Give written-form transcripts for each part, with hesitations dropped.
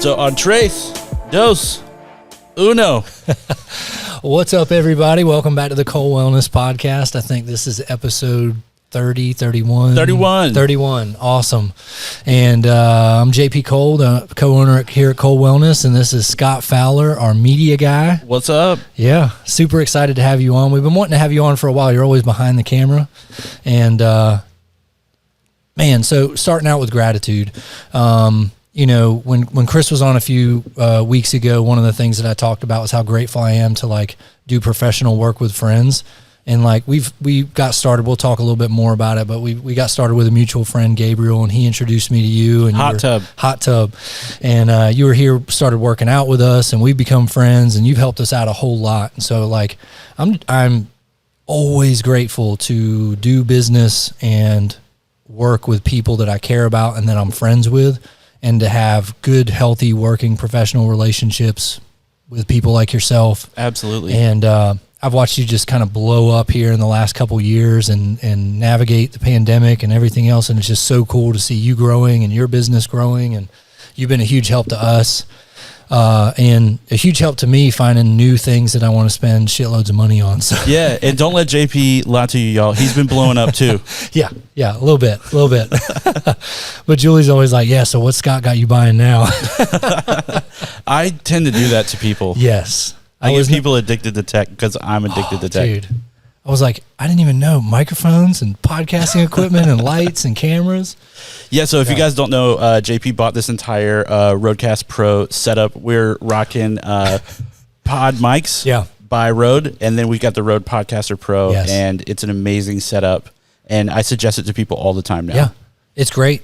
So on tres, dos, uno. What's up, everybody? Welcome back to the Cole Wellness Podcast. I think this is episode 30, 31. 31. Awesome. And I'm JP Cole, the co-owner here at Cole Wellness, and this is Scott Fowler, our media guy. What's up? Yeah, super excited to have you on. We've been wanting to have you on for a while. You're always behind the camera. And, man, so starting out with gratitude. You know, when Chris was on a few weeks ago, one of the things that I talked about was how grateful I am to like do professional work with friends. And like we got started, we'll talk a little bit more about it, but we got started with a mutual friend, Gabriel, and he introduced me to you. And Hot Tub. And you were here, started working out with us, and we've become friends, and you've helped us out a whole lot. And so like I'm always grateful to do business and work with people that I care about and that I'm friends with, and to have good, healthy, working professional relationships with people like yourself. Absolutely. And I've watched you just kind of blow up here in the last couple of years and navigate the pandemic and everything else. And it's just so cool to see you growing and your business growing. And you've been a huge help to us. And a huge help to me finding new things that I want to spend shitloads of money on. So yeah, and don't let JP lie to you, y'all. He's been blowing up too. Yeah, a little bit. But Julie's always like, yeah, so what Scott got you buying now? I tend to do that to people. Yes. I get people addicted to tech because I'm addicted to tech. Dude, I was like, I didn't even know microphones and podcasting equipment and lights and cameras. Yeah, so if you guys don't know, JP bought this entire Rodecaster Pro setup. We're rocking pod mics by Rode, and then we got the Rode Podcaster Pro, and it's an amazing setup, and I suggest it to people all the time now. Yeah, it's great.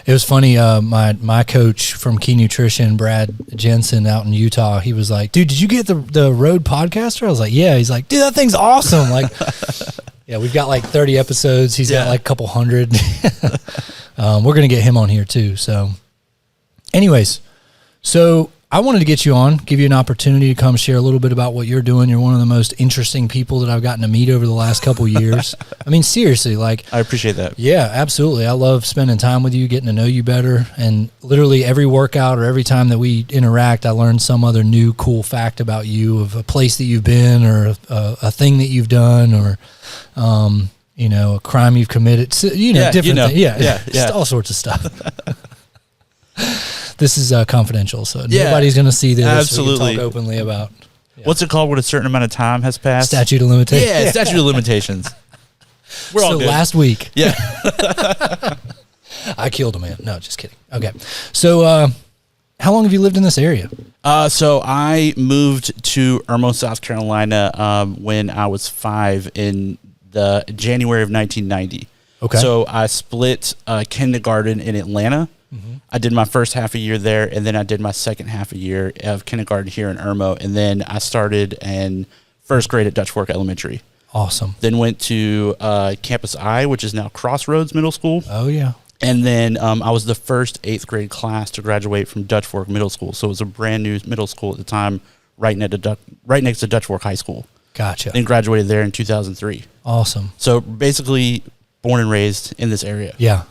It was funny, my coach from Key Nutrition, Brad Jensen out in Utah, he was like, dude, did you get the Rode Podcaster? I was like, yeah. He's like, dude, that thing's awesome. Like, yeah, we've got like 30 episodes. He's got like a couple hundred. We're going to get him on here too. So anyways, so I wanted to get you on, give you an opportunity to come share a little bit about what you're doing. You're one of the most interesting people that I've gotten to meet over the last couple of years. I mean, seriously, like I appreciate that. Yeah, absolutely. I love spending time with you, getting to know you better. And literally every workout or every time that we interact, I learn some other new cool fact about you, of a place that you've been, or a thing that you've done, or, you know, a crime you've committed, different things. Yeah. Just all sorts of stuff. This is confidential, so nobody's going to see this. Absolutely. We can talk openly about. Yeah. What's it called when a certain amount of time has passed? Statute of limitations. Yeah, statute of limitations. We're all good. Last week. Yeah. I killed a man. No, just kidding. Okay. So how long have you lived in this area? So I moved to Irmo, South Carolina when I was 5 in the January of 1990. Okay. So I split kindergarten in Atlanta. Mm-hmm. I did my first half a year there, and then I did my second half a year of kindergarten here in Irmo, and then I started in first grade at Dutch Fork Elementary. Awesome. Then went to Campus I, which is now Crossroads Middle School. Oh, yeah. And then I was the first 8th grade class to graduate from Dutch Fork Middle School. So it was a brand new middle school at the time, right next to Dutch Fork High School. Gotcha. Then graduated there in 2003. Awesome. So basically born and raised in this area. Yeah.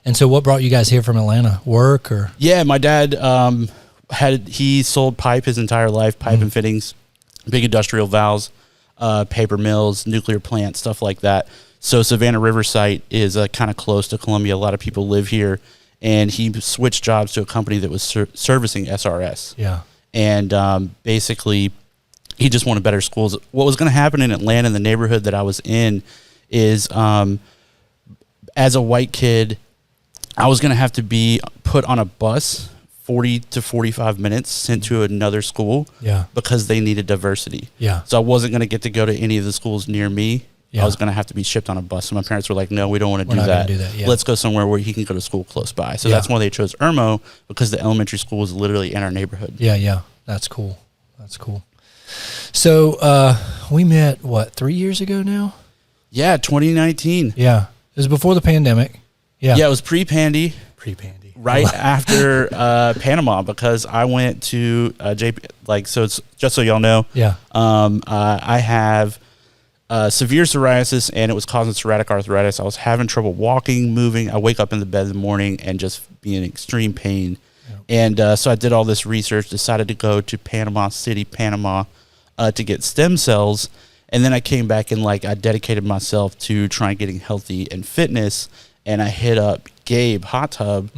And so what brought you guys here from Atlanta? Work or? Yeah, my dad he sold pipe his entire life, pipe and fittings, big industrial valves, paper mills, nuclear plants, stuff like that. So Savannah River site is kind of close to Columbia. A lot of people live here, and he switched jobs to a company that was servicing SRS. Yeah. And basically, he just wanted better schools. What was going to happen in Atlanta, in the neighborhood that I was in, is as a white kid, I was going to have to be put on a bus 40 to 45 minutes sent to another school because they needed diversity. Yeah. So I wasn't going to get to go to any of the schools near me. Yeah. I was going to have to be shipped on a bus. So my parents were like, no, we don't want to do that. Yeah. Let's go somewhere where he can go to school close by. So that's why they chose Irmo, because the elementary school was literally in our neighborhood. Yeah. That's cool. So we met, 3 years ago now? Yeah, 2019. Yeah. It was before the pandemic. Yeah, it was pre-pandy. Right after Panama, because I went to JP. So it's just so y'all know. Yeah. I have severe psoriasis, and it was causing psoriatic arthritis. I was having trouble walking, moving. I wake up in the bed in the morning and just be in extreme pain. Yep. And so I did all this research, decided to go to Panama City, Panama, to get stem cells. And then I came back and like I dedicated myself to trying getting healthy and fitness. And I hit up Gabe Hot Tub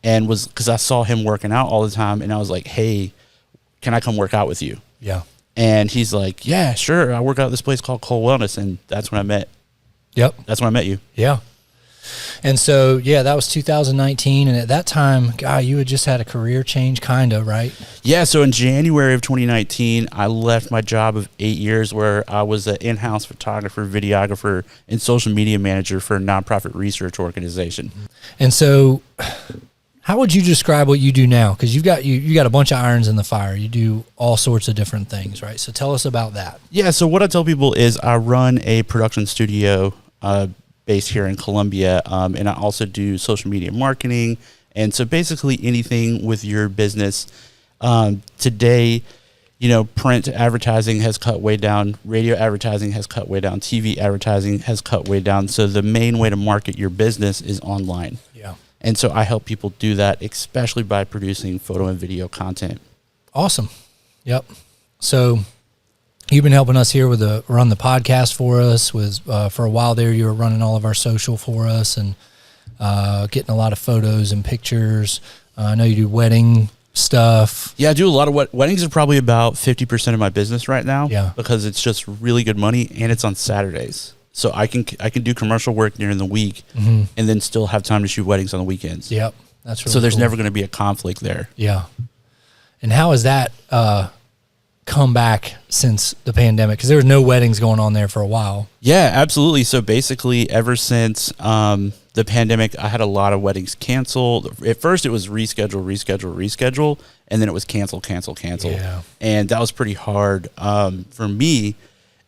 and was, because I saw him working out all the time, and I was like, hey, can I come work out with you? Yeah. And he's like, yeah, sure. I work out at this place called Cole Wellness, and that's when I met. Yep. That's when I met you. Yeah. And so, yeah, that was 2019. And at that time, God, you had just had a career change, kind of, right? Yeah. So in January of 2019, I left my job of 8 years where I was an in-house photographer, videographer, and social media manager for a nonprofit research organization. And so how would you describe what you do now? Because you got a bunch of irons in the fire. You do all sorts of different things, right? So tell us about that. Yeah. So what I tell people is I run a production studio based here in Columbia, and I also do social media marketing. And so basically anything with your business. Today, print advertising has cut way down, radio advertising has cut way down, TV advertising has cut way down. So the main way to market your business is online. Yeah. And so I help people do that, especially by producing photo and video content. Awesome. Yep. So you've been helping us here with run the podcast for us. For a while there, you were running all of our social for us and getting a lot of photos and pictures. I know you do wedding stuff. Yeah, I do a lot of weddings are probably about 50% of my business right now. Yeah. Because it's just really good money and it's on Saturdays. So I can do commercial work during the week and then still have time to shoot weddings on the weekends. Yep. That's really so there's cool. never going to be a conflict there. Yeah. And how has that come back since the pandemic? Because there was no weddings going on there for a while. Yeah, absolutely. So basically ever since the pandemic, I had a lot of weddings canceled. At first it was reschedule, and then it was cancel. Yeah. And that was pretty hard for me.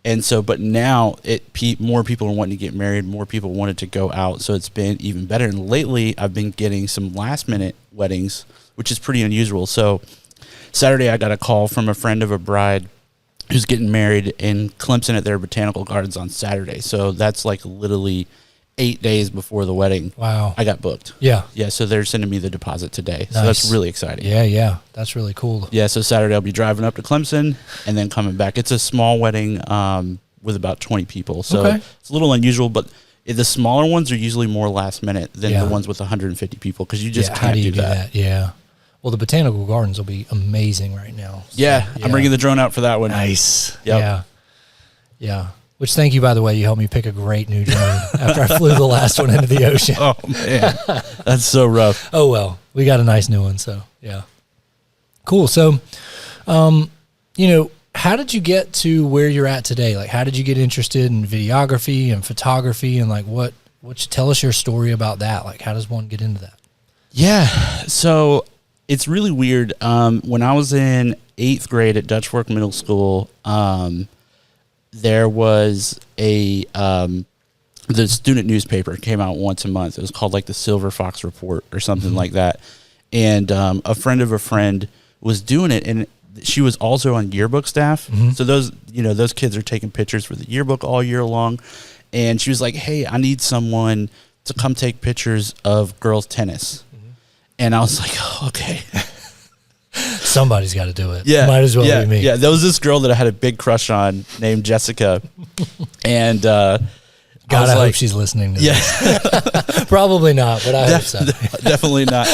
And so, but now more people are wanting to get married, more people wanted to go out. So it's been even better. And lately I've been getting some last minute weddings, which is pretty unusual. So Saturday, I got a call from a friend of a bride who's getting married in Clemson at their botanical gardens on Saturday. So that's like literally 8 days before the wedding. Wow. I got booked. Yeah. Yeah. So they're sending me the deposit today. Nice. So that's really exciting. Yeah. That's really cool. Yeah. So Saturday I'll be driving up to Clemson and then coming back. It's a small wedding with about 20 people. So it's a little unusual, but the smaller ones are usually more last minute than the ones with 150 people because you just can't do that. Yeah. Well, the botanical gardens will be amazing right now. So, yeah. I'm bringing the drone out for that one. Nice. Yep. Yeah. Which, thank you, by the way. You helped me pick a great new drone after I flew the last one into the ocean. Oh, man. That's so rough. Oh, well. We got a nice new one, so, yeah. Cool. So, how did you get to where you're at today? Like, how did you get interested in videography and photography? And, like, what tell us your story about that. Like, how does one get into that? Yeah. So it's really weird. When I was in 8th grade at Dutch Fork Middle School, there was the student newspaper came out once a month. It was called like the Silver Fox Report or something like that. And a friend of a friend was doing it, and she was also on yearbook staff. So those kids are taking pictures for the yearbook all year long. And she was like, hey, I need someone to come take pictures of girls tennis. And I was like, oh, okay. Somebody's got to do it. Yeah. Might as well be me. Yeah. There was this girl that I had a big crush on named Jessica. And God, I hope she's listening to this. Probably not, but I hope so. Definitely not.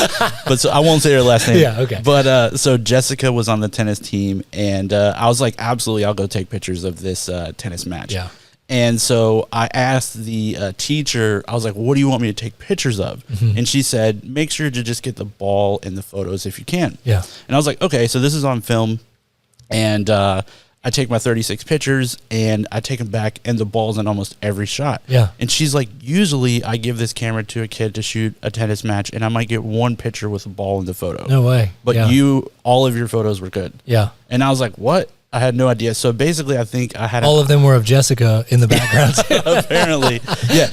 But so I won't say her last name. Yeah, okay. But so Jessica was on the tennis team, and I was like, absolutely, I'll go take pictures of this tennis match. Yeah. And so I asked the teacher, I was like, what do you want me to take pictures of? And she said, make sure to just get the ball in the photos if you can. Yeah. And I was like, okay, so this is on film. And I take my 36 pictures and I take them back and the ball's in almost every shot. Yeah. And she's like, usually I give this camera to a kid to shoot a tennis match and I might get one picture with a ball in the photo. No way. But all of your photos were good. Yeah. And I was like, what? I had no idea. So basically, I think I had all of them were of Jessica in the background. Apparently, yeah.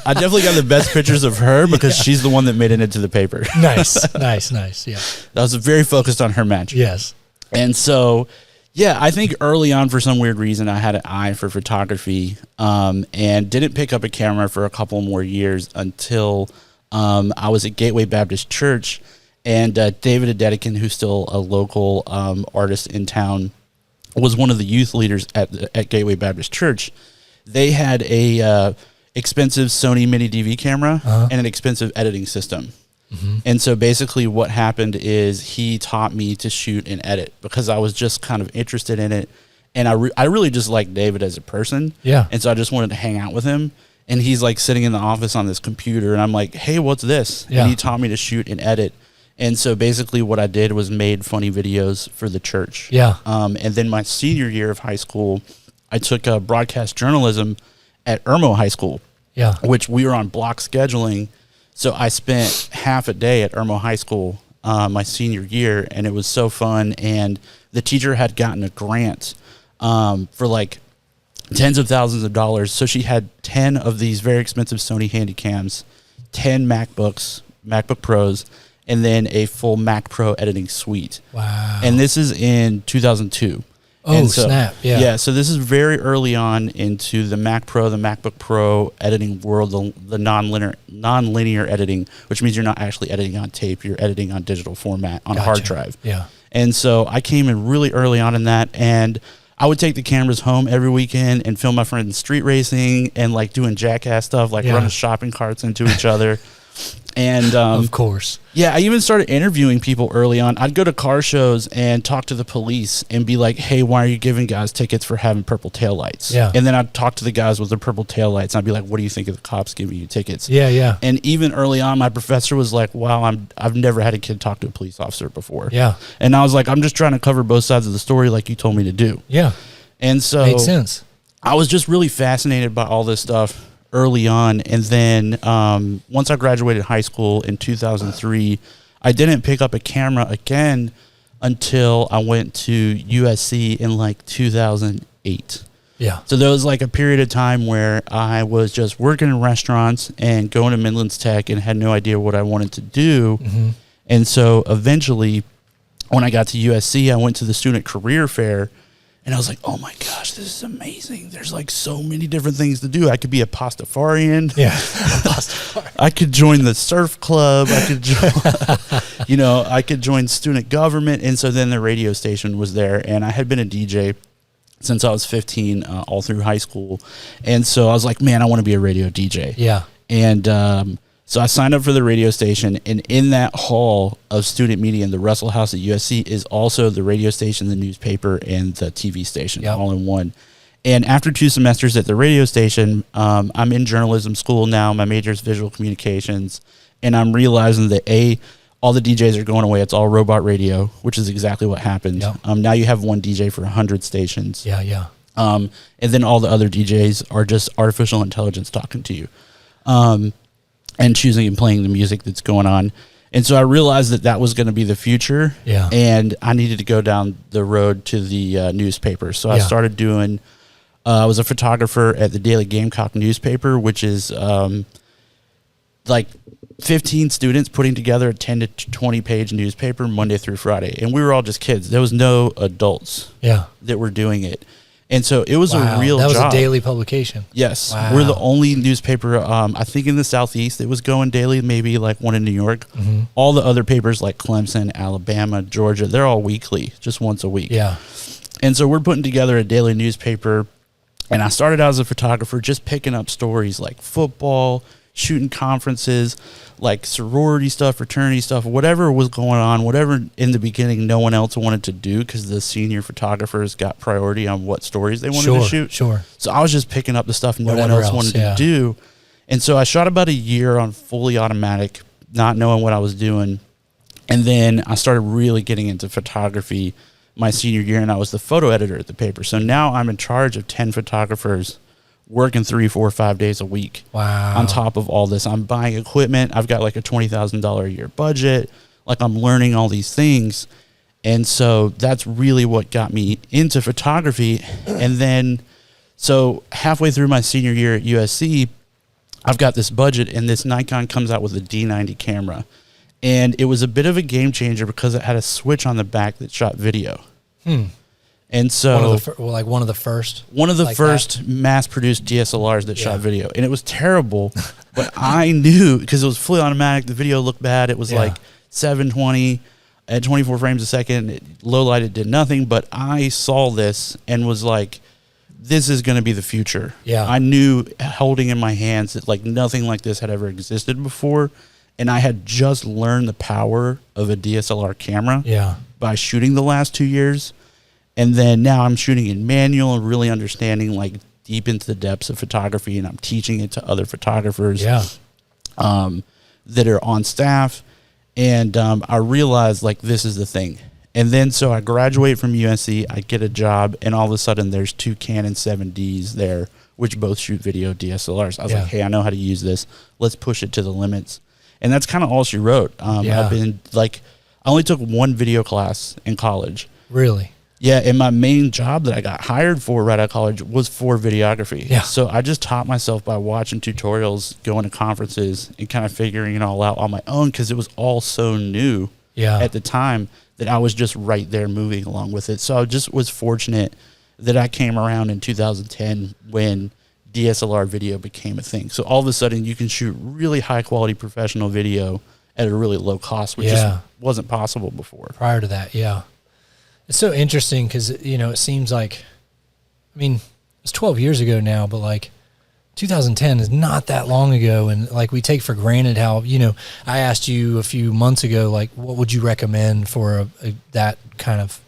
I definitely got the best pictures of her because she's the one that made it into the paper. Nice. Yeah. I was very focused on her match. Yes. And so, yeah, I think early on, for some weird reason, I had an eye for photography, and didn't pick up a camera for a couple more years until I was at Gateway Baptist Church. And David Adedican, who's still a local artist in town, was one of the youth leaders at Gateway Baptist Church. They had a expensive Sony mini DV camera and an expensive editing system. And so basically what happened is he taught me to shoot and edit because I was just kind of interested in it. And I really just liked David as a person. Yeah. And so I just wanted to hang out with him. And he's like sitting in the office on this computer. And I'm like, hey, what's this? Yeah. And he taught me to shoot and edit. And so basically what I did was made funny videos for the church. Yeah. And then my senior year of high school, I took broadcast journalism at Irmo High School. Yeah. Which we were on block scheduling. So I spent half a day at Irmo High School my senior year, and it was so fun. And the teacher had gotten a grant for like tens of thousands of dollars. So she had 10 of these very expensive Sony Handycams, 10 MacBooks, MacBook Pros, and then a full Mac Pro editing suite. Wow. And this is in 2002. Oh, and so, snap. Yeah. Yeah, so this is very early on into the Mac Pro, the MacBook Pro editing world, the non-linear editing, which means you're not actually editing on tape, you're editing on digital format on a hard drive. Yeah. And so I came in really early on in that, and I would take the cameras home every weekend and film my friends street racing and like doing jackass stuff, like running shopping carts into each other. And of course. Yeah, I even started interviewing people early on. I'd go to car shows and talk to the police and be like, hey, why are you giving guys tickets for having purple taillights? Yeah. And then I'd talk to the guys with the purple taillights, and I'd be like, what do you think of the cops giving you tickets? Yeah, yeah. And even early on, my professor was like, wow, I've never had a kid talk to a police officer before. Yeah. And I was like, I'm just trying to cover both sides of the story like you told me to do. Yeah. And so makes sense. I was just really fascinated by all this stuff early on. And then once I graduated high school in 2003, I didn't pick up a camera again until I went to USC in like 2008. Yeah. So there was like a period of time where I was just working in restaurants and going to Midlands Tech and had no idea what I wanted to do. And so eventually when I got to USC, I went to the student career fair. And I was like, oh, my gosh, this is amazing. There's, like, so many different things to do. I could be a pastafarian. Yeah. I could join the surf club. I could join, I could join student government. And so then the radio station was there. And I had been a DJ since I was 15 all through high school. And so I was like, man, I want to be a radio DJ. Yeah. And so I signed up for the radio station, and in that hall of student media in the Russell House at USC is also the radio station, the newspaper, and the TV station all in one. And after 2 semesters at the radio station, I'm in journalism school now. My major is visual communications, and I'm realizing that all the DJs are going away. It's all robot radio, which is exactly what happened. Yep. Now you have one DJ for 100 stations. Yeah, yeah. And then all the other DJs are just artificial intelligence talking to you. And choosing and playing the music that's going on. And so I realized that was going to be the future. Yeah. And I needed to go down the road to the newspaper. So I started doing, I was a photographer at the Daily Gamecock newspaper, which is like 15 students putting together a 10 to 20 page newspaper Monday through Friday. And we were all just kids. There was no adults that were doing it. And so it was a real job. That was a daily publication. Yes. Wow. We're the only newspaper, I think in the Southeast that was going daily, maybe like one in New York. All the other papers like Clemson, Alabama, Georgia, they're all weekly, just once a week. Yeah. And so we're putting together a daily newspaper. And I started out as a photographer just picking up stories like football, shooting conferences, like sorority stuff, fraternity stuff, whatever was going on, whatever in the beginning no one else wanted to do because the senior photographers got priority on what stories they wanted to shoot. Sure. So I was just picking up the stuff no Whatever one else wanted to do. And so I shot about a year on fully automatic, not knowing what I was doing. And then I started really getting into photography my senior year, and I was the photo editor at the paper. So now I'm in charge of 10 photographers working 3, 4, 5 days a week. Wow. On top of all this, I'm buying equipment. I've got like a $20,000 a year budget. Like I'm learning all these things. And so that's really what got me into photography. And then, so halfway through my senior year at USC, I've got this budget, and this Nikon comes out with a D90 camera. And it was a bit of a game changer because it had a switch on the back that shot video. And so one of the first mass-produced DSLRs that shot video, and it was terrible. But I knew because it was fully automatic. The video looked bad. It was like 720 at 24 frames a second. Low light, it did nothing, but I saw this and was like, this is going to be the future. Yeah. I knew holding in my hands that like nothing like this had ever existed before. And I had just learned the power of a DSLR camera by shooting the last 2 years. And then now I'm shooting in manual and really understanding like deep into the depths of photography, and I'm teaching it to other photographers that are on staff. And I realized like this is the thing. And then so I graduate from USC, I get a job, and all of a sudden there's 2 Canon 7Ds there, which both shoot video DSLRs. I was like, hey, I know how to use this. Let's push it to the limits. And that's kind of all she wrote. I've been like, I only took 1 video class in college. Really? Yeah, and my main job that I got hired for right out of college was for videography. Yeah. So I just taught myself by watching tutorials, going to conferences, and kind of figuring it all out on my own because it was all so new at the time that I was just right there moving along with it. So I just was fortunate that I came around in 2010 when DSLR video became a thing. So all of a sudden you can shoot really high quality professional video at a really low cost, which just wasn't possible before. Prior to that, it's so interesting because, you know, it seems like, I mean, it's 12 years ago now, but like 2010 is not that long ago. And like we take for granted how, you know, I asked you a few months ago, like, what would you recommend for that kind of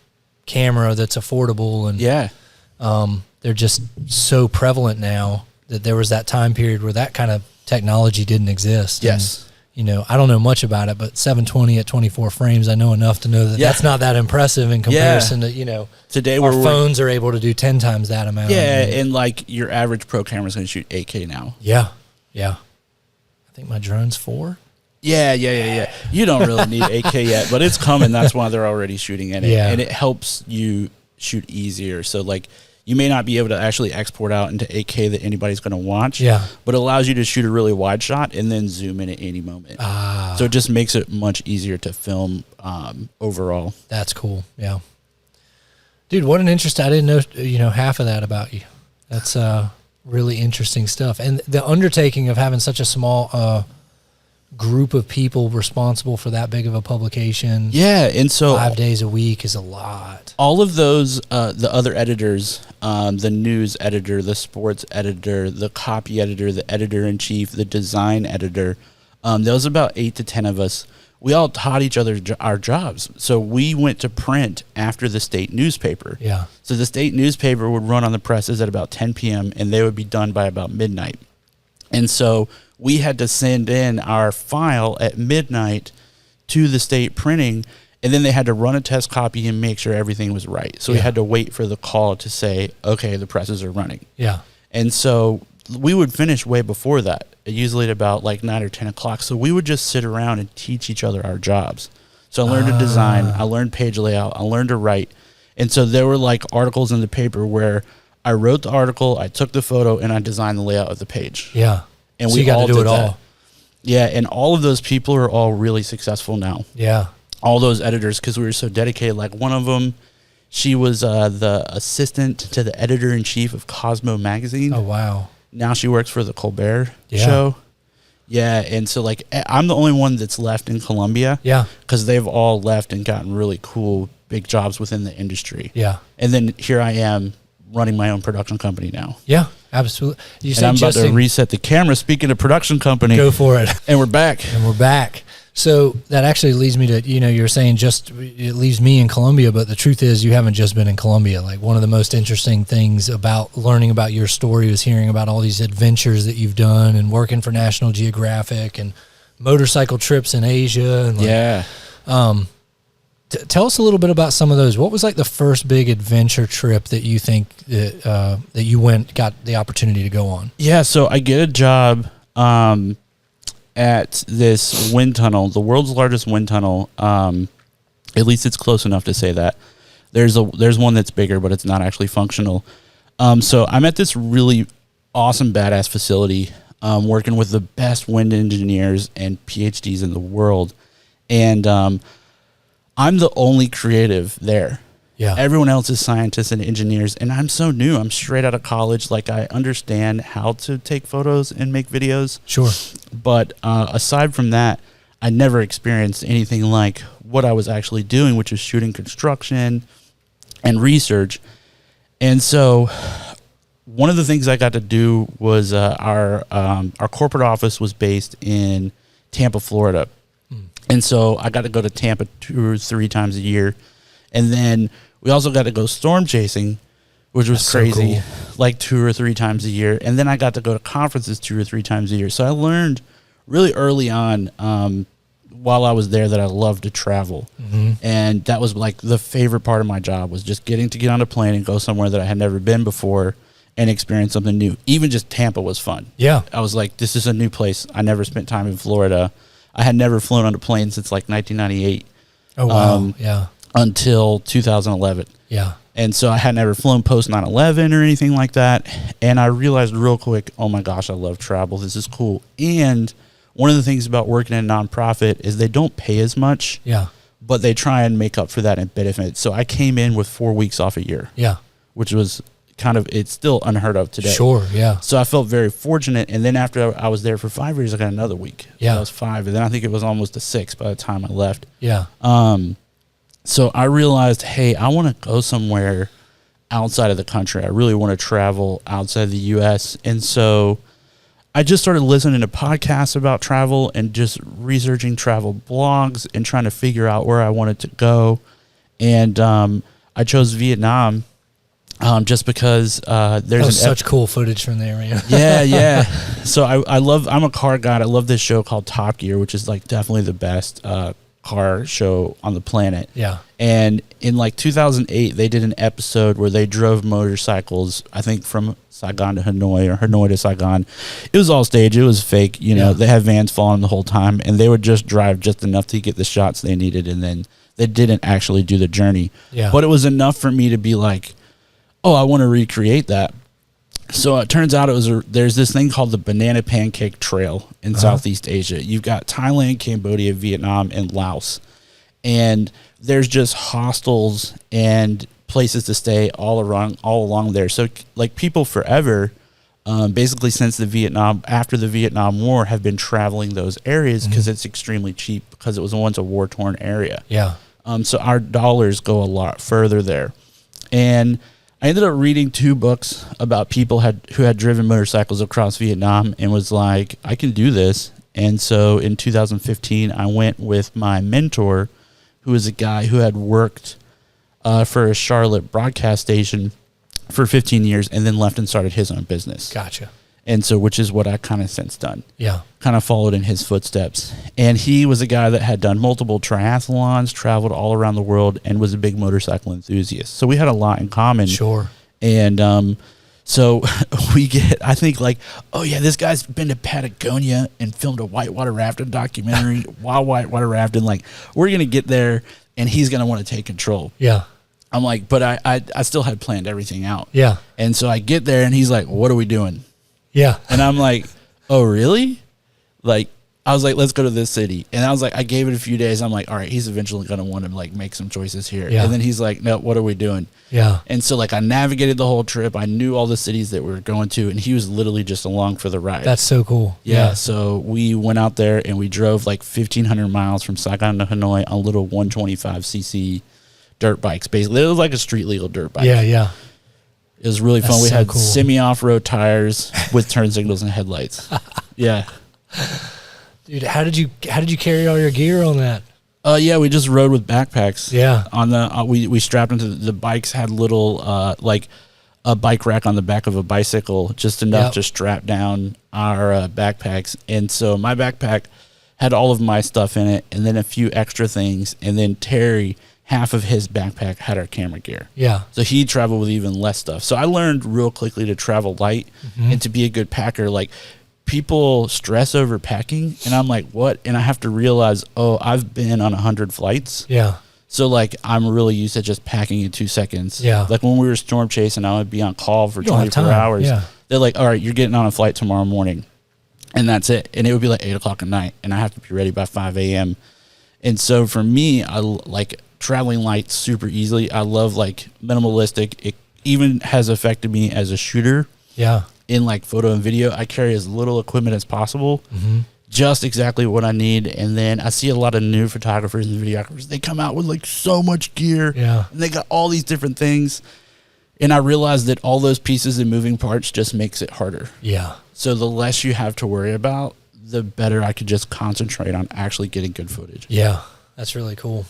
camera that's affordable? And they're just so prevalent now that there was that time period where that kind of technology didn't exist. Yes. And, you know, I don't know much about it, but 720 at 24 frames, I know enough to know that that's not that impressive in comparison to, you know, today our phones are able to do 10 times that amount. Yeah, and like your average pro camera is going to shoot 8K now. Yeah. I think my drone's 4. Yeah. You don't really need 8K yet, but it's coming. That's why they're already shooting in it. Yeah. And it helps you shoot easier. So like you may not be able to actually export out into 8K that anybody's going to watch, but it allows you to shoot a really wide shot and then zoom in at any moment. So it just makes it much easier to film overall. That's cool. Yeah. Dude, what an interest. I didn't know, you know, half of that about you. That's really interesting stuff. And the undertaking of having such a small group of people responsible for that big of a publication. Yeah, and so 5 days a week is a lot. All of those, the other editors, the news editor, the sports editor, the copy editor, the editor-in-chief, the design editor, there was about 8 to 10 of us. We all taught each other our jobs. So we went to print after the state newspaper. Yeah. So the state newspaper would run on the presses at about 10 p.m., and they would be done by about midnight. And so we had to send in our file at midnight to the state printing, and then they had to run a test copy and make sure everything was right. So we had to wait for the call to say, okay, the presses are running. Yeah. And so we would finish way before that, usually at about like 9 or 10 o'clock. So we would just sit around and teach each other our jobs. So I learned to design, I learned page layout, I learned to write. And so there were like articles in the paper where I wrote the article, I took the photo, and I designed the layout of the page. Yeah. And so we you got all to do did it that. all. Yeah, and all of those people are all really successful now. Yeah. All those editors, because we were so dedicated. Like one of them, she was the assistant to the editor-in-chief of Cosmo magazine. Oh, wow. Now she works for the Colbert show. Yeah, and so like I'm the only one that's left in Columbia. Yeah. Because they've all left and gotten really cool big jobs within the industry. Yeah. And then here I am running my own production company now. Yeah, absolutely. You and I'm about to reset the camera. Speaking of production company. Go for it. And we're back. So that actually leads me to, you know, you're saying it leaves me in Columbia, but the truth is you haven't just been in Columbia. Like one of the most interesting things about learning about your story was hearing about all these adventures that you've done and working for National Geographic and motorcycle trips in Asia. And tell us a little bit about some of those. What was like the first big adventure trip that you think that you got the opportunity to go on? Yeah, so I get a job at this wind tunnel, the world's largest wind tunnel. At least it's close enough to say that. There's one that's bigger, but it's not actually functional. So I'm at this really awesome, badass facility, working with the best wind engineers and PhDs in the world, and I'm the only creative there. Yeah. Everyone else is scientists and engineers, and I'm so new. I'm straight out of college. Like, I understand how to take photos and make videos. Sure. But aside from that, I never experienced anything like what I was actually doing, which was shooting construction and research. And so one of the things I got to do was our corporate office was based in Tampa, Florida. And so I got to go to Tampa 2 or 3 times a year. And then we also got to go storm chasing, which was crazy, so cool. Like 2 or 3 times a year. And then I got to go to conferences 2 or 3 times a year. So I learned really early on while I was there that I loved to travel. And that was like the favorite part of my job, was just getting to get on a plane and go somewhere that I had never been before and experience something new. Even just Tampa was fun. Yeah. I was like, this is a new place. I never spent time in Florida. I had never flown on a plane since like 1998. Oh, wow. Yeah. Until 2011. Yeah. And so I had never flown post 9/11 or anything like that. And I realized real quick, oh my gosh, I love travel. This is cool. And one of the things about working in a nonprofit is they don't pay as much. Yeah. But they try and make up for that in benefits. So I came in with 4 weeks off a year. Yeah. Which was kind of, it's still unheard of today. Sure, yeah. So I felt very fortunate. And then after I was there for 5 years, I got another week. Yeah. So I was 5. And then I think it was almost a 6 by the time I left. Yeah. So I realized, hey, I want to go somewhere outside of the country. I really want to travel outside the U.S. And so I just started listening to podcasts about travel and just researching travel blogs and trying to figure out where I wanted to go. And I chose Vietnam just because there's such cool footage from there. Man. Yeah, yeah. So I'm a car guy. I love this show called Top Gear, which is like definitely the best car show on the planet. Yeah. And in like 2008, they did an episode where they drove motorcycles, I think from Saigon to Hanoi or Hanoi to Saigon. It was all staged. It was fake. You know, they had vans following the whole time, and they would just drive just enough to get the shots they needed, and then they didn't actually do the journey. Yeah. But it was enough for me to be like, oh, I want to recreate that. So it turns out there's this thing called the Banana Pancake Trail in Southeast Asia. You've got Thailand, Cambodia, Vietnam, and Laos. And there's just hostels and places to stay all along there. So like people forever, basically since after the Vietnam War, have been traveling those areas because it's extremely cheap, because it was once a war-torn area. Yeah. So our dollars go a lot further there. And I ended up reading 2 books about people who had driven motorcycles across Vietnam and was like, I can do this. And so in 2015, I went with my mentor, who was a guy who had worked for a Charlotte broadcast station for 15 years and then left and started his own business. Gotcha. And so, which is what I kind of since done. Yeah. Kind of followed in his footsteps. And he was a guy that had done multiple triathlons, traveled all around the world, and was a big motorcycle enthusiast. So we had a lot in common. Sure. And so I think like, oh yeah, this guy's been to Patagonia and filmed a whitewater rafting documentary, wild whitewater rafting. Like, we're going to get there and he's going to want to take control. Yeah. I'm like, but I still had planned everything out. Yeah. And so I get there and he's like, what are we doing? Yeah. And I'm like, oh, really? Like, I was like, let's go to this city. And I was like, I gave it a few days. I'm like, all right, he's eventually going to want to like make some choices here. Yeah. And then he's like, no, what are we doing? Yeah. And so like I navigated the whole trip. I knew all the cities that we were going to, and he was literally just along for the ride. That's so cool. Yeah. So we went out there and we drove like 1,500 miles from Saigon to Hanoi on little 125cc dirt bikes. Basically, it was like a street legal dirt bike. Yeah, yeah. It was really fun. We had semi-off-road tires with turn signals and headlights. Yeah. Dude, how did you carry all your gear on that? Yeah, we just rode with backpacks. Yeah. On the we strapped into the bikes, had little like a bike rack on the back of a bicycle, just enough to strap down our backpacks. And so my backpack had all of my stuff in it and then a few extra things, and then Terry, half of his backpack had our camera gear. Yeah. So he traveled with even less stuff. So I learned real quickly to travel light and to be a good packer. Like, people stress over packing, and I'm like, what? And I have to realize, oh, I've been on 100 flights. Yeah. So, like, I'm really used to just packing in 2 seconds. Yeah. Like, when we were storm chasing, I would be on call for 24 hours. Yeah. They're like, all right, you're getting on a flight tomorrow morning. And that's it. And it would be like 8 o'clock at night, and I have to be ready by 5 a.m. And so, for me, I like traveling light super easily. I love like minimalistic. It even has affected me as a shooter. Yeah. In like photo and video, I carry as little equipment as possible. just exactly what I need. And then I see a lot of new photographers and videographers. They come out with like so much gear, and they got all these different things. And I realized that all those pieces and moving parts just makes it harder. Yeah. So the less you have to worry about, the better I could just concentrate on actually getting good footage. Yeah, that's really cool.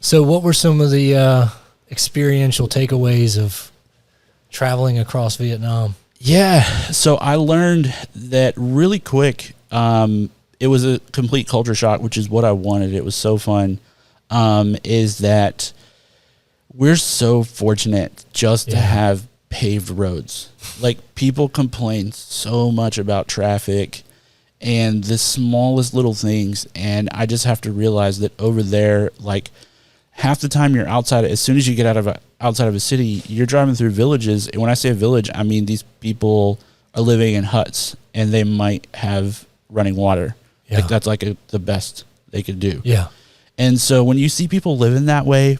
So what were some of the experiential takeaways of traveling across Vietnam? Yeah, so I learned that really quick. It was a complete culture shock, which is what I wanted. It was so fun. Is that we're so fortunate just to have paved roads. Like, people complain so much about traffic and the smallest little things, and I just have to realize that over there, like, half the time you're outside, as soon as you get outside of a city, you're driving through villages. And when I say a village, I mean these people are living in huts, and they might have running water. Like, that's like the best they could do. Yeah. And so when you see people living that way,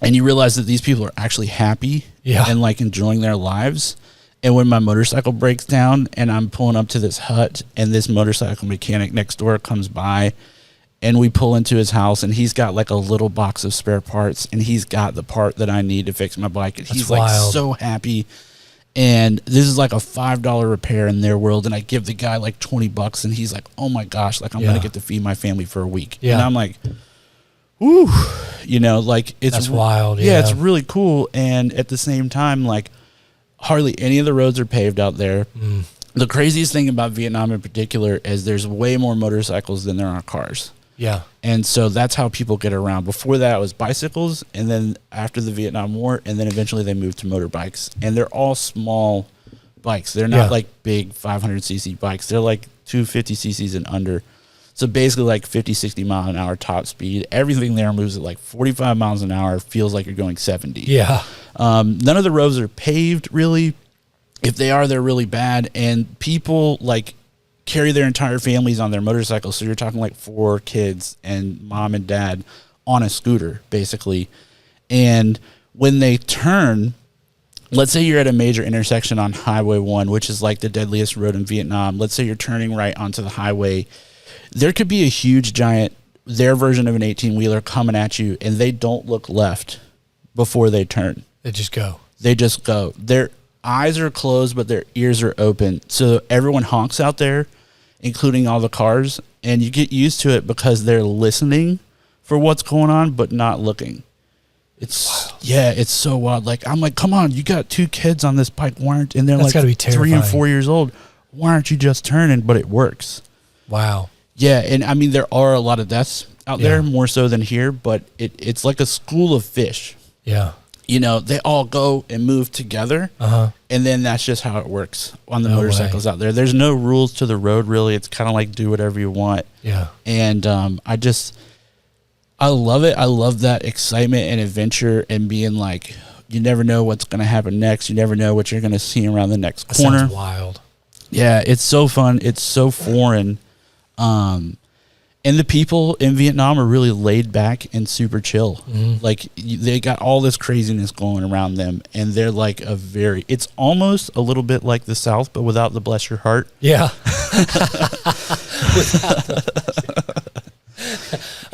and you realize that these people are actually happy and like enjoying their lives. And when my motorcycle breaks down and I'm pulling up to this hut, and this motorcycle mechanic next door comes by, and we pull into his house, and he's got like a little box of spare parts, and he's got the part that I need to fix my bike. And he's like so happy. And this is like a $5 repair in their world. And I give the guy like $20, and he's like, oh my gosh, like I'm going to get to feed my family for a week. And I'm like, woo, you know, like that's wild. Yeah, it's really cool. And at the same time, like, hardly any of the roads are paved out there. The craziest thing about Vietnam in particular is there's way more motorcycles than there are cars. Yeah. And so that's how people get around. Before that, it was bicycles, and then after the Vietnam War, and then eventually they moved to motorbikes. And they're all small bikes. They're not like big 500cc bikes. They're like 250cc's and under. So basically like 50, 60 mile an hour top speed. Everything there moves at like 45 miles an hour. Feels like you're going 70. Yeah. None of the roads are paved, really. If they are, they're really bad. And people like carry their entire families on their motorcycles. So you're talking like 4 kids and mom and dad on a scooter, basically. And when they turn, let's say you're at a major intersection on Highway 1, which is like the deadliest road in Vietnam. Let's say you're turning right onto the highway. There could be a huge giant, their version of an 18-wheeler coming at you, and they don't look left before they turn. They just go. They just go. Their eyes are closed, but their ears are open. So everyone honks out there, including all the cars, and you get used to it because they're listening for what's going on, but not looking. It's wild. Yeah, it's so wild. Like, I'm like, come on, you got 2 kids on this bike. Why aren't, and they're That's like 3 and 4 years old. Why aren't you just turning? But it works. Wow. Yeah, and I mean, there are a lot of deaths out there, more so than here, but it's like a school of fish. Yeah. You know, they all go and move together, and then that's just how it works on the motorcycles out there. There's no rules to the road, really. It's kind of like do whatever you want. Yeah. And I love it. I love that excitement and adventure and being like, you never know what's going to happen next. You never know what you're going to see around the next corner. Sounds wild. Yeah, it's so fun. It's so foreign. And the people in Vietnam are really laid back and super chill. Like, they got all this craziness going around them, and they're like it's almost a little bit like the South, but without the bless your heart. Yeah.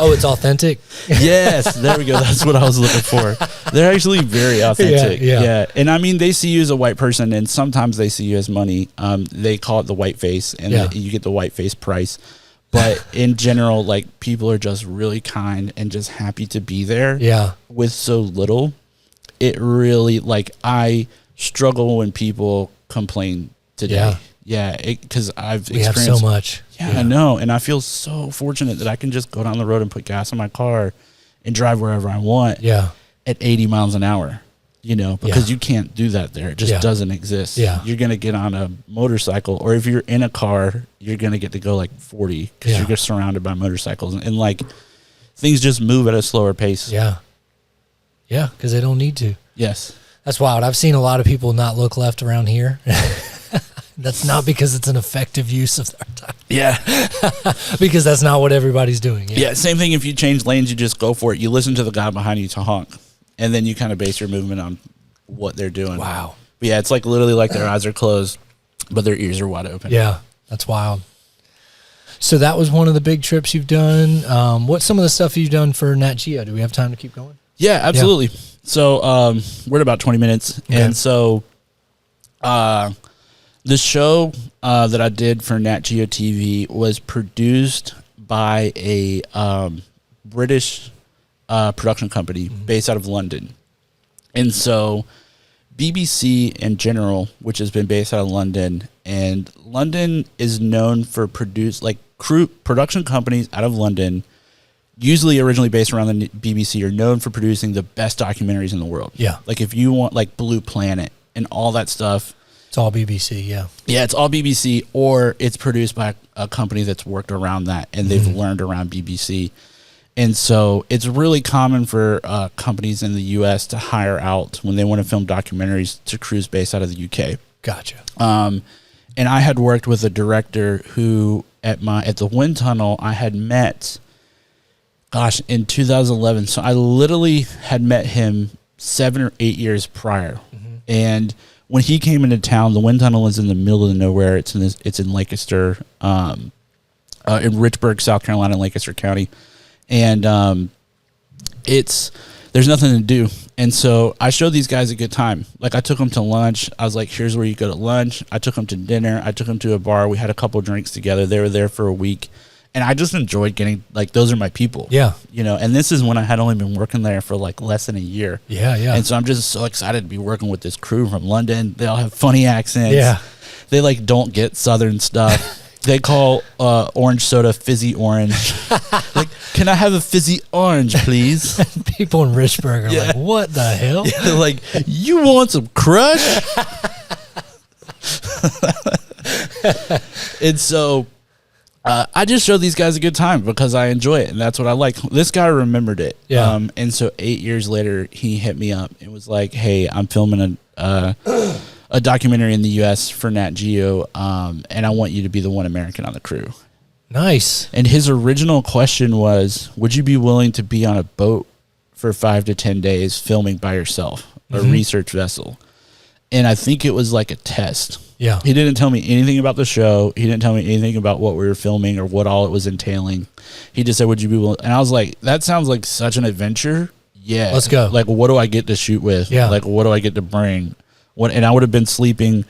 Oh, it's authentic? Yes, there we go. That's what I was looking for. They're actually very authentic. Yeah. And I mean, they see you as a white person, and sometimes they see you as money. They call it the white face, and you get the white face price. But in general, like, people are just really kind and just happy to be there. Yeah. With so little. It really, like, I struggle when people complain today. Yeah. Because I've experienced. We have so much. Yeah, I know. And I feel so fortunate that I can just go down the road and put gas in my car and drive wherever I want. Yeah. At 80 miles an hour. You know, because you can't do that there. It just doesn't exist. Yeah. You're going to get on a motorcycle, or if you're in a car, you're going to get to go like 40 because you're just surrounded by motorcycles. And like, things just move at a slower pace. Yeah. Yeah, because they don't need to. Yes. That's wild. I've seen a lot of people not look left around here. That's not because it's an effective use of their time. Yeah. Because that's not what everybody's doing. Yeah, same thing. If you change lanes, you just go for it. You listen to the guy behind you to honk. And then you kind of base your movement on what they're doing. Wow. But yeah, it's like literally like their eyes are closed, but their ears are wide open. Yeah, that's wild. So that was one of the big trips you've done. What's some of the stuff you've done for Nat Geo? Do we have time to keep going? Yeah, absolutely. Yeah. So we're at about 20 minutes. Okay. And so the show that I did for Nat Geo TV was produced by a British production company based out of London. And so BBC in general, which has been based out of London, and London is known for production companies out of London, usually originally based around the BBC, are known for producing the best documentaries in the world. Yeah. Like if you want like Blue Planet and all that stuff. It's all BBC, yeah. Yeah, it's all BBC, or it's produced by a company that's worked around that and they've learned around BBC. And so it's really common for companies in the U.S. to hire out when they want to film documentaries to crews based out of the U.K. Gotcha. And I had worked with a director who at the wind tunnel I had met, in 2011. So I literally had met him 7 or 8 years prior. And when he came into town, the wind tunnel is in the middle of nowhere. It's in Lancaster, in Richburg, South Carolina, Lancaster County. And there's nothing to do. And so I showed these guys a good time. Like I took them to lunch. I was like, here's where you go to lunch. I took them to dinner. I took them to a bar. We had a couple drinks together. They were there for a week. And I just enjoyed getting, like, those are my people. Yeah. You know, and this is when I had only been working there for like less than a year. Yeah, yeah. And so I'm just so excited to be working with this crew from London. They all have funny accents. Yeah. They like don't get Southern stuff. They call orange soda fizzy orange. Like, can I have a fizzy orange, please? People in Richburg are like, what the hell? Yeah, they're like, you want some Crush? And so I just showed these guys a good time because I enjoy it, and that's what I like. This guy remembered it. Yeah. And so 8 years later, he hit me up and was like, hey, I'm filming a documentary in the U.S. for Nat Geo, and I want you to be the one American on the crew. Nice. And his original question was, would you be willing to be on a boat for 5 to 10 days filming by yourself, a research vessel? And I think it was like a test. Yeah. He didn't tell me anything about the show. He didn't tell me anything about what we were filming or what all it was entailing. He just said, would you be willing? And I was like, that sounds like such an adventure. Yeah. Let's go. Like, what do I get to shoot with? Yeah. Like, what do I get to bring? And I would have been sleeping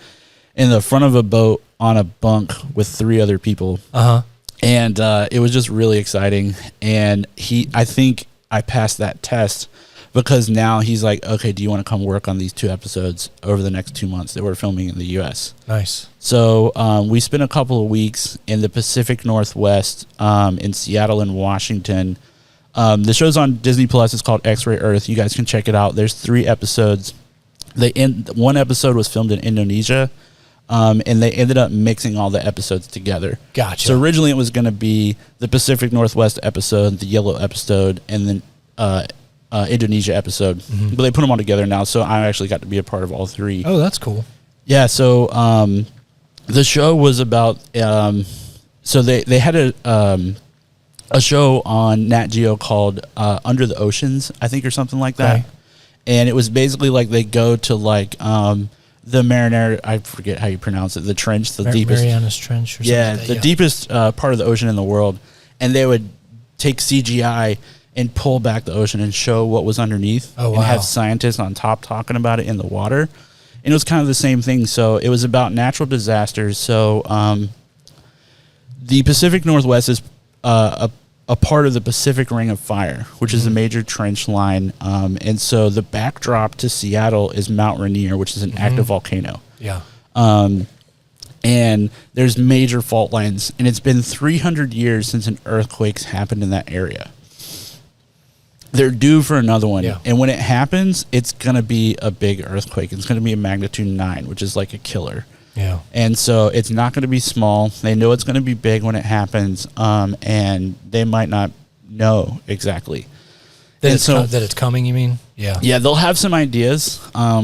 in the front of a boat on a bunk with 3 other people. Uh-huh. And it was just really exciting. And I think I passed that test because now he's like, okay, do you want to come work on these 2 episodes over the next 2 months that we're filming in the U.S.? Nice. So we spent a couple of weeks in the Pacific Northwest, in Seattle and Washington. The show's on Disney Plus. It's called X-Ray Earth. You guys can check it out. There's 3 episodes. One episode was filmed in Indonesia, and they ended up mixing all the episodes together. Gotcha. So originally it was going to be the Pacific Northwest episode, the Yellow episode, and then Indonesia episode. But they put them all together now, so I actually got to be a part of all 3. Oh, that's cool. Yeah, so the show was about so they had a show on Nat Geo called Under the Oceans, I think, or something like that. Okay. And it was basically like they go to like the Mariner, I forget how you pronounce it, the trench, the deepest Marianas Trench or something. Yeah, the deepest part of the ocean in the world. And they would take CGI and pull back the ocean and show what was underneath. Oh, wow. And have scientists on top talking about it in the water. And it was kind of the same thing. So it was about natural disasters. So the Pacific Northwest is a part of the Pacific Ring of Fire, which is a major trench line. And so the backdrop to Seattle is Mount Rainier, which is an active volcano. Yeah. And there's major fault lines. And it's been 300 years since an earthquake's happened in that area. They're due for another one. Yeah. And when it happens, it's going to be a big earthquake. It's going to be a magnitude 9, which is like a killer. Yeah. And so it's not going to be small. They know it's going to be big when it happens, and they might not know exactly. That it's coming, you mean? Yeah. Yeah, they'll have some ideas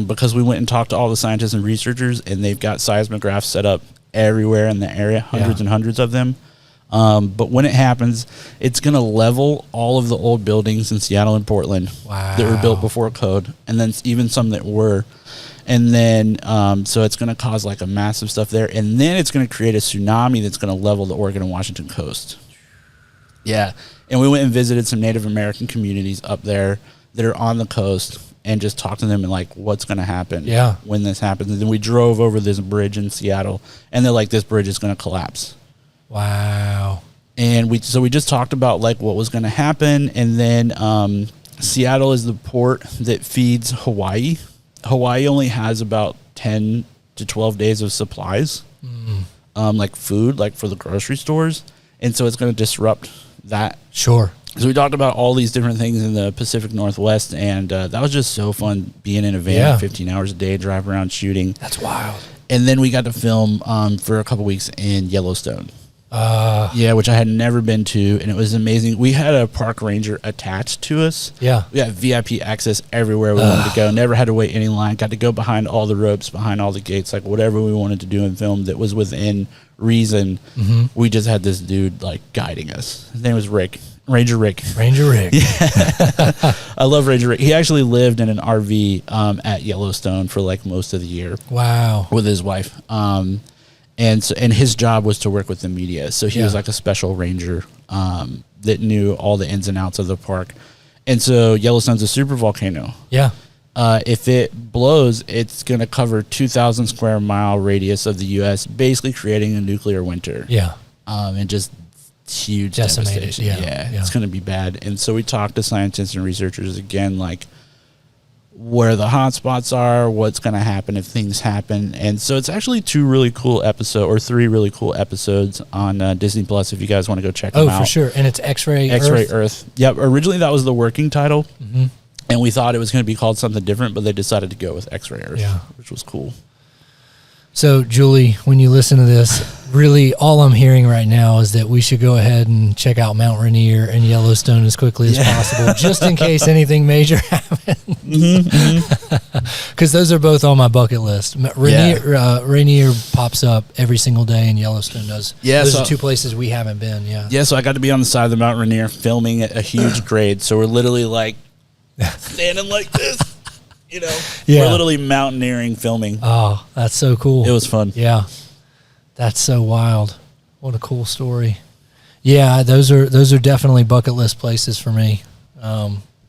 because we went and talked to all the scientists and researchers, and they've got seismographs set up everywhere in the area, hundreds and hundreds of them. But when it happens, it's going to level all of the old buildings in Seattle and Portland that were built before code, and then even some that were. And then, so it's going to cause like a massive stuff there. And then it's going to create a tsunami that's going to level the Oregon and Washington coast. Yeah. And we went and visited some Native American communities up there that are on the coast and just talked to them and like, what's going to happen when this happens. And then we drove over this bridge in Seattle and they're like, this bridge is going to collapse. Wow. And we just talked about like what was going to happen. And then, Seattle is the port that feeds Hawaii. Hawaii only has about 10 to 12 days of supplies, like food, like for the grocery stores. And so it's going to disrupt that. Sure. So we talked about all these different things in the Pacific Northwest, and that was just so fun being in a van 15 hours a day, drive around shooting. That's wild. And then we got to film for a couple weeks in Yellowstone. Which I had never been to, and it was amazing. We had a park ranger attached to us. Yeah. We had VIP access everywhere we wanted to go. Never had to wait any line. Got to go behind all the ropes, behind all the gates, like whatever we wanted to do and film that was within reason. We just had this dude like guiding us. His name was Rick. Ranger Rick. Ranger Rick. Yeah. I love Ranger Rick. He actually lived in an RV at Yellowstone for like most of the year. Wow. With his wife. And his job was to work with the media. So he was like a special ranger that knew all the ins and outs of the park. And so Yellowstone's a super volcano. Yeah. If it blows, it's going to cover 2,000 square mile radius of the U.S., basically creating a nuclear winter. Yeah. And just huge Decimated. devastation. Yeah. It's going to be bad. And so we talked to scientists and researchers again, like, where the hot spots are, what's going to happen if things happen. And so it's actually three really cool episodes on Disney Plus if you guys want to go check them out. Oh, for sure. And it's X-Ray Earth. Yep. Originally that was the working title. And we thought it was going to be called something different, but they decided to go with X-Ray Earth, which was cool. So, Julie, when you listen to this, really all I'm hearing right now is that we should go ahead and check out Mount Rainier and Yellowstone as quickly as possible, just in case anything major happens. Because those are both on my bucket list. Rainier pops up every single day, and Yellowstone does. Yeah, those are two places we haven't been. Yeah, so I got to be on the side of the Mount Rainier filming at a huge grade. So we're literally like standing like this. You know, we're literally mountaineering, filming. Oh, that's so cool. It was fun. Yeah, that's so wild. What a cool story. Yeah, those are definitely bucket list places for me.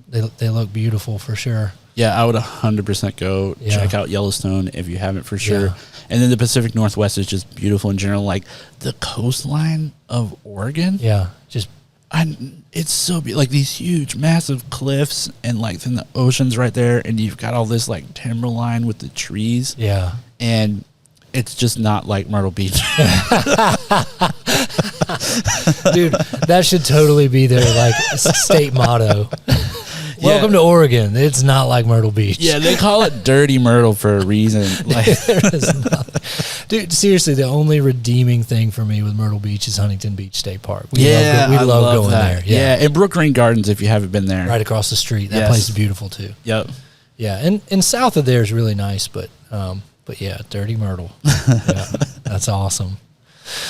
They look beautiful for sure. Yeah, I would 100% go check out Yellowstone if you haven't for sure. Yeah. And then the Pacific Northwest is just beautiful in general. Like the coastline of Oregon. Yeah, just. It's so like these huge, massive cliffs, and like then the ocean's right there, and you've got all this like timberline with the trees. Yeah, and it's just not like Myrtle Beach. Dude, that should totally be their like state motto. Welcome to Oregon. It's not like Myrtle Beach. Yeah, they call it Dirty Myrtle for a reason. Like, there is nothing. Dude, seriously, the only redeeming thing for me with Myrtle Beach is Huntington Beach State Park. We love going there. Yeah, and Brook Green Gardens if you haven't been there. Right across the street. That place is beautiful too. Yep. Yeah, and south of there is really nice, but yeah, Dirty Myrtle. Yeah, that's awesome.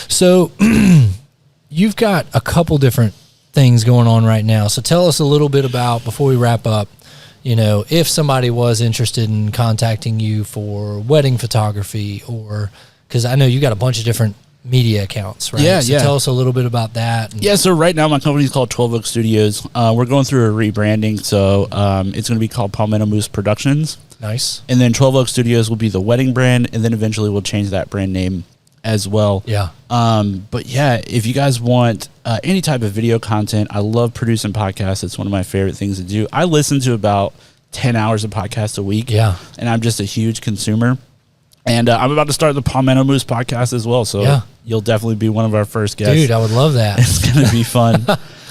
So you've got a couple different things going on right now. So tell us a little bit about, before we wrap up, you know, if somebody was interested in contacting you for wedding photography, or because I know you got a bunch of different media accounts, right? Yeah, so tell us a little bit about that. So right now my company is called 12 Oak Studios. We're going through a rebranding, so it's going to be called Palmetto Moose Productions. Nice. And then 12 Oak Studios will be the wedding brand, and then eventually we'll change that brand name as well. Yeah. But yeah, if you guys want any type of video content, I love producing podcasts. It's one of my favorite things to do. I listen to about 10 hours of podcasts a week. Yeah. And I'm just a huge consumer. And I'm about to start the Palmetto Moose podcast as well. So you'll definitely be one of our first guests. Dude, I would love that. It's going to be fun.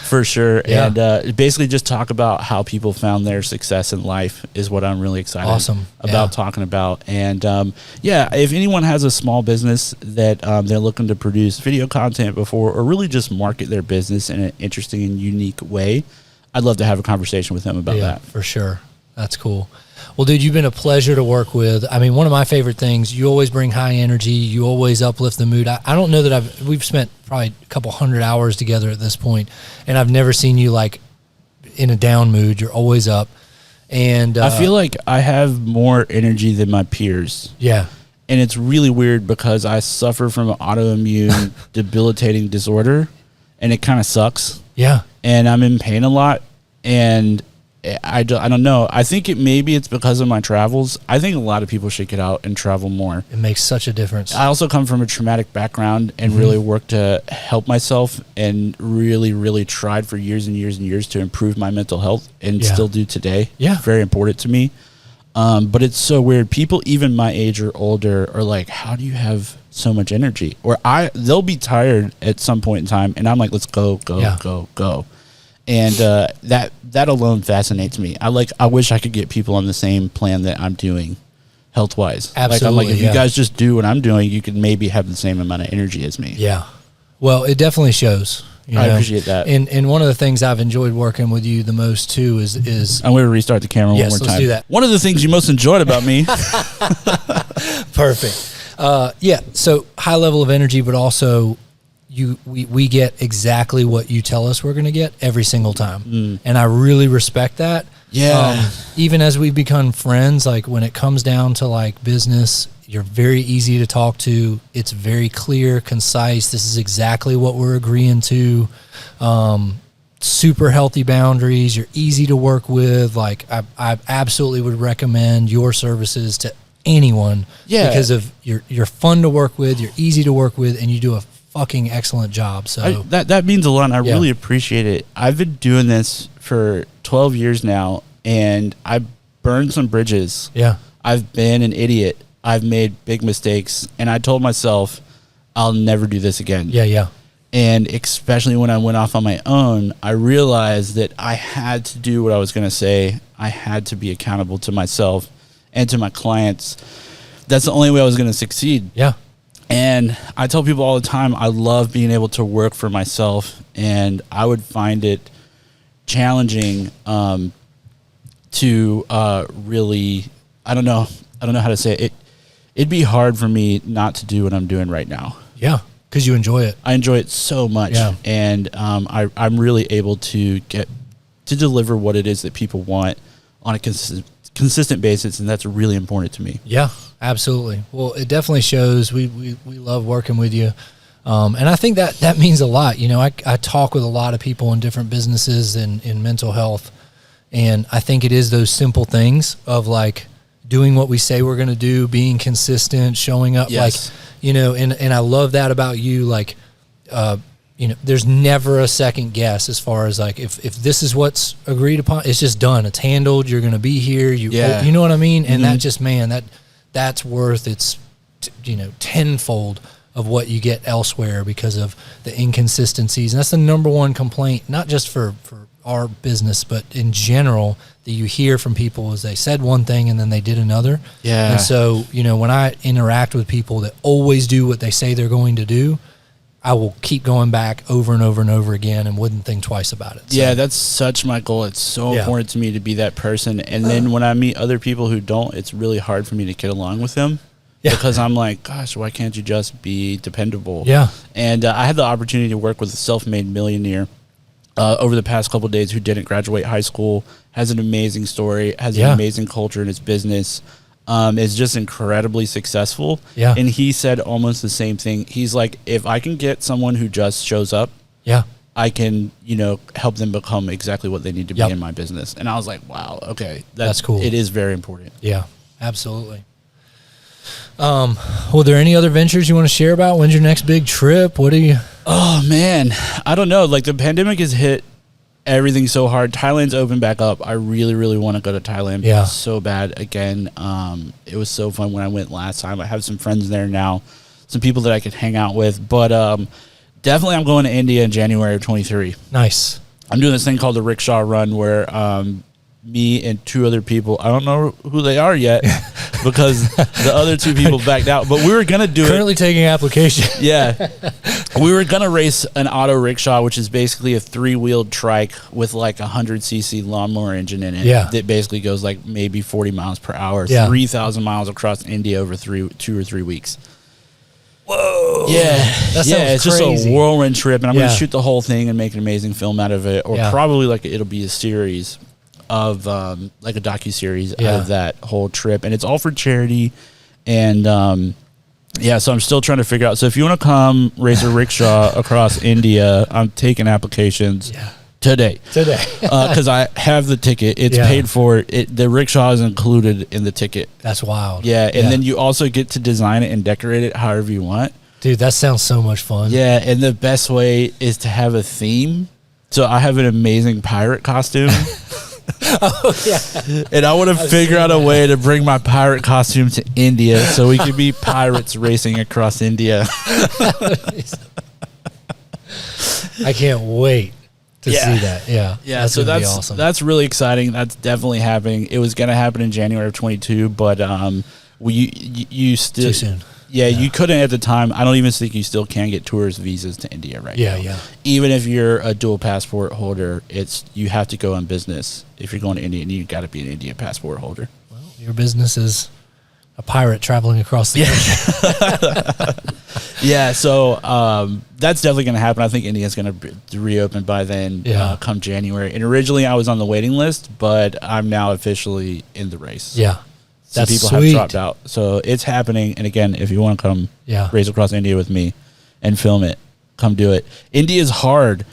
For sure. Yeah. And basically just talk about how people found their success in life is what I'm really excited about talking about. And if anyone has a small business that they're looking to produce video content before, or really just market their business in an interesting and unique way, I'd love to have a conversation with them about that. For sure. That's cool. Well, dude, you've been a pleasure to work with. I mean, one of my favorite things, you always bring high energy. You always uplift the mood. I don't know that we've spent probably a couple 100 hours together at this point, and I've never seen you like in a down mood. You're always up. And I feel like I have more energy than my peers. Yeah. And it's really weird because I suffer from an autoimmune debilitating disorder, and it kind of sucks. Yeah. And I'm in pain a lot, and I don't know. I think maybe it's because of my travels. I think a lot of people should get out and travel more. It makes such a difference. I also come from a traumatic background and really worked to help myself, and really, really tried for years and years and years to improve my mental health, and still do today. Yeah. Very important to me. But it's so weird. People even my age or older are like, how do you have so much energy? Or they'll be tired at some point in time, and I'm like, let's go. And that alone fascinates me. I wish I could get people on the same plan that I'm doing health wise. Absolutely. I'm like, if you guys just do what I'm doing, you could maybe have the same amount of energy as me. Yeah. Well, it definitely shows. I appreciate that. And one of the things I've enjoyed working with you the most too is I'm going to restart the camera one more time. Let's do that. One of the things you most enjoyed about me. Perfect. Yeah. So high level of energy, but also we get exactly what you tell us we're going to get every single time. And I really respect that. Yeah. Even as we've become friends, like when it comes down to like business, you're very easy to talk to. It's very clear, concise. This is exactly what we're agreeing to. Super healthy boundaries. You're easy to work with. Like I absolutely would recommend your services to anyone. Yeah. Because of you're fun to work with. You're easy to work with, and you do a fucking excellent job. So that means a lot, and I really appreciate it. I've been doing this for 12 years now, and I burned some bridges. Yeah. I've been an idiot. I've made big mistakes, and I told myself I'll never do this again. Yeah. And especially when I went off on my own, I realized that I had to do what I was going to say. I had to be accountable to myself and to my clients. That's the only way I was going to succeed. Yeah. And I tell people all the time, I love being able to work for myself, and I would find it challenging to really, I don't know how to say it. It'd be hard for me not to do what I'm doing right now. Yeah, because you enjoy it. I enjoy it so much, and I'm really able to get to deliver what it is that people want on a consistent basis, and that's really important to me. Yeah, absolutely. Well, it definitely shows. We love working with you, and I think that means a lot. You know, I talk with a lot of people in different businesses and in mental health, and I think it is those simple things of like doing what we say we're going to do, being consistent, showing up, like, you know, and I love that about you. Like, you know, there's never a second guess as far as like, if this is what's agreed upon, it's just done. It's handled. You're going to be here. You know what I mean? And that just, man, that's worth its, you know, tenfold of what you get elsewhere because of the inconsistencies. And that's the number one complaint, not just for our business, but in general, that you hear from people is they said one thing and then they did another. Yeah. And so, you know, when I interact with people that always do what they say they're going to do, I will keep going back over and over and over again and wouldn't think twice about it. So, yeah, that's such my goal. It's so important to me to be that person. And then when I meet other people who don't, it's really hard for me to get along with them. Because I'm like, gosh, why can't you just be dependable? Yeah. And I had the opportunity to work with a self-made millionaire over the past couple of days who didn't graduate high school, has an amazing story, has an amazing culture in his business, is just incredibly successful. Yeah. And he said almost the same thing. He's like, if I can get someone who just shows up, I can, you know, help them become exactly what they need to be in my business. And I was like, wow, okay. That's cool. It is very important. Yeah, absolutely. Were there any other ventures you want to share about? When's your next big trip? What do you... Oh, man. I don't know. Like, the pandemic has hit everything so hard. Thailand's opened back up. I really, really want to go to Thailand so bad again. It was so fun when I went last time. I have some friends there now, some people that I could hang out with. But definitely I'm going to India in January of 23. Nice. I'm doing this thing called the Rickshaw Run where me and two other people, I don't know who they are yet because the other two people backed out, but we were going to do Currently taking application. Yeah. We were going to race an auto rickshaw, which is basically a 3-wheeled trike with like a 100cc lawnmower engine in it. Yeah. That basically goes like maybe 40 miles per hour, 3,000 miles across India over 2 or 3 weeks. Whoa. Yeah. It's crazy. just a whirlwind trip, and I'm going to shoot the whole thing and make an amazing film out of it, or probably like it'll be a series. of like a docuseries out of that whole trip, and it's all for charity. And so I'm still trying to figure out. So if you want to come race a rickshaw across India, I'm taking applications today because I have the ticket. It's paid for. The rickshaw is included in the ticket. That's wild. Yeah, and then you also get to design it and decorate it however you want. Dude, that sounds so much fun. Yeah, and the best way is to have a theme. So I have an amazing pirate costume. And I want to figure out a way to bring my pirate costume to India so we can be pirates racing across India. I can't wait to see that. Yeah. That's awesome. That's really exciting. That's definitely happening. It was going to happen in January of 22, but you still too soon. Yeah, you couldn't at the time. I don't even think you still can get tourist visas to India right now. Yeah. Even if you're a dual passport holder, you have to go on business. If you're going to India, you got to be an Indian passport holder. Well, your business is a pirate traveling across the country. Yeah, so that's definitely going to happen. I think India's going to reopen by then, come January. And originally I was on the waiting list, but I'm now officially in the race. Yeah. Some people have dropped out. So it's happening. And again, if you want to come race across India with me and film it, come do it. India is hard.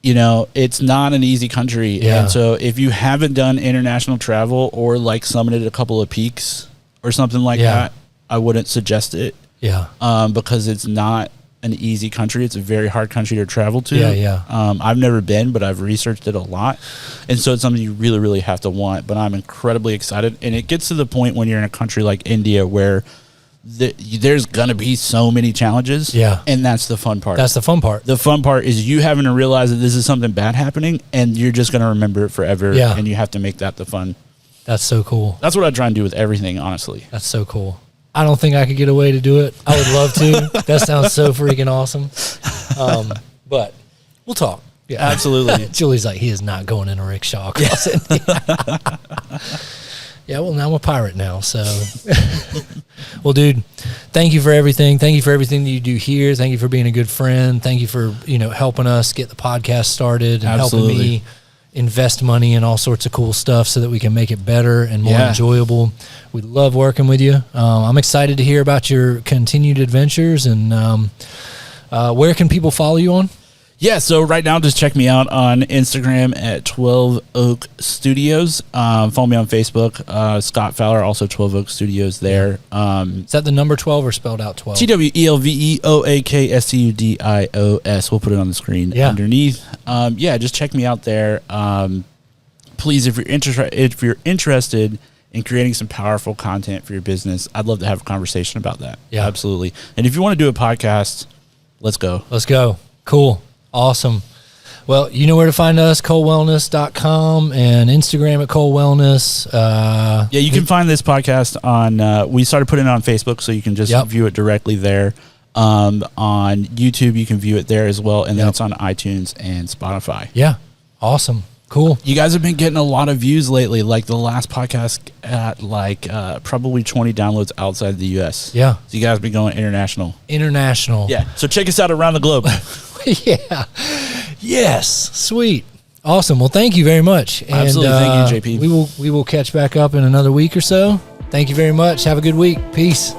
You know, it's not an easy country. Yeah. And so if you haven't done international travel or like summited a couple of peaks or something like that, I wouldn't suggest it. Yeah. Because it's not an easy country. It's a very hard country to travel to. Yeah. I've never been, but I've researched it a lot. And so it's something you really, really have to want. But I'm incredibly excited. And it gets to the point when you're in a country like India where there's going to be so many challenges. Yeah. And that's the fun part. That's the fun part. The fun part is you having to realize that this is something bad happening and you're just going to remember it forever. Yeah. And you have to make that the fun. That's so cool. That's what I try and do with everything, honestly. That's so cool. I don't think I could get away to do it. I would love to. That sounds so freaking awesome. But we'll talk. Yeah, absolutely. Julie's like, he is not going in a rickshaw across it. Yeah, well, now I'm a pirate now. So, well, dude, thank you for everything. Thank you for everything that you do here. Thank you for being a good friend. Thank you for, helping us get the podcast started and helping me invest money in all sorts of cool stuff so that we can make it better and more enjoyable. We love working with you. I'm excited to hear about your continued adventures. And where can people follow you on? Yeah, so right now, just check me out on Instagram at 12 Oak Studios. Follow me on Facebook, Scott Fowler, also 12 Oak Studios there. Is that the number 12 or spelled out 12? TWELVEOAKSTUDIOS. We'll put it on the screen underneath. Just check me out there. Please, if you're interested in creating some powerful content for your business, I'd love to have a conversation about that. Yeah, absolutely. And if you want to do a podcast, let's go. Let's go. Cool. Awesome. Well, you know where to find us, colewellness.com and Instagram at colewellness. You can find this podcast on, we started putting it on Facebook, so you can just view it directly there. On YouTube, you can view it there as well. And then it's on iTunes and Spotify. Yeah. Awesome. Cool. You guys have been getting a lot of views lately. Like the last podcast at probably 20 downloads outside the U.S. Yeah. So you guys have been going international. Yeah. So check us out around the globe. Yeah. Yes. Sweet. Awesome. Well, thank you very much. Absolutely. Thank you, JP. We will catch back up in another week or so. Thank you very much. Have a good week. Peace.